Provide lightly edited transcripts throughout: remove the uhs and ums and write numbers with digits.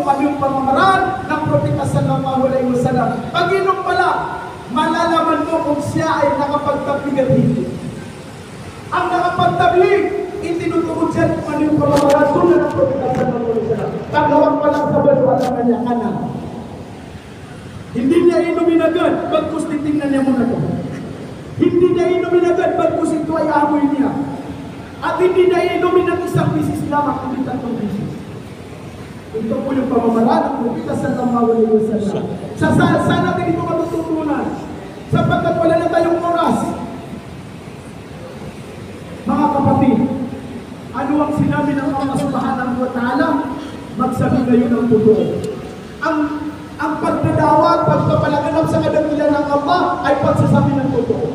ano yung pamamaraan ng Propeta sallallahu alaihi wasallam. Pag-inom pala, malalaman mo kung siya ay nakapagtablig at hindi. Ang nakapagtablig, itinuturo dyan kung ano yung pamamaraan tulad ng Propeta sallallahu alaihi wasallam. Pagawang pa lang sa baso, alam na niya, kanan. Hindi niya inumin agad, bagkus titingnan niya muna ito. Hindi niya inumin agad, bagkus ito ay amoy niya. At hindi na inumin ng isang bisis lamang, kundi 3 bisis. Ito po yung pamamaraan ng Propeta sallallahu alaihi wasallam. Saan natin ito matututunan? Sapagkat wala na tayong oras. Mga kapatid, ano ang sinabi ng Allah subhanahu wa ta'ala? Magsabi kayo ng totoo. Ang pagdadawat, pagpapalaganap sa kadakilan ng Allah ay pagsasabi ng totoo.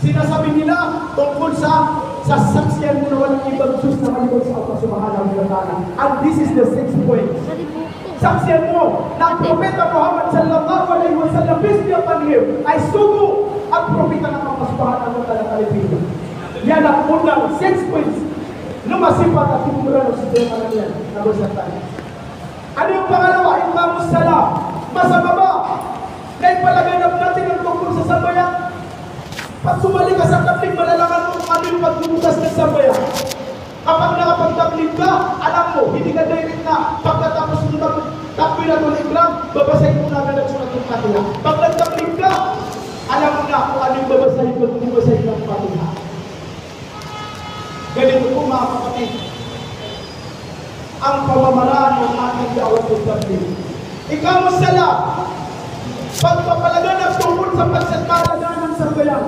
Sinasabi nila tungkol sa saksiyan mo na walang ibang Diyos na maliban sa Allah subhanahu wa ta'ala. And this is the 6th point. Saksiyan mo na ang Propeta Muhammad sallallahu alaihi wasallam, peace be upon him, ay sugo at propeta ng Allah subhanahu wa ta'ala kalipitan. Yan ang unang 6 points. Lumasipat at timura ng sistema na yan. Nabasyan tayo. Ano yung pangalawa? Iqamus salam. Masa baba na ipalaganap natin ang tungkol sa sambayan. Pag sumali ka sa tablig, malalaman mo kung ano yung pagbubukas ng sambayan. Kapag nakapagtablig ka, alam mo, hindi ka direct na pagkatapos ng takbir at ulikram, babasahin mo na agad surat ng Fatiha. Pag nagtablig ka, alam mo na kung ano yung babasahin mo kung babasahin ng Fatiha. Ganito po mga kapatid, ang pamamaraan ng ating dawat ng tablig. Iqamus salam, pagpapalaganap tungkol sa pagsasalagan ng sambayan.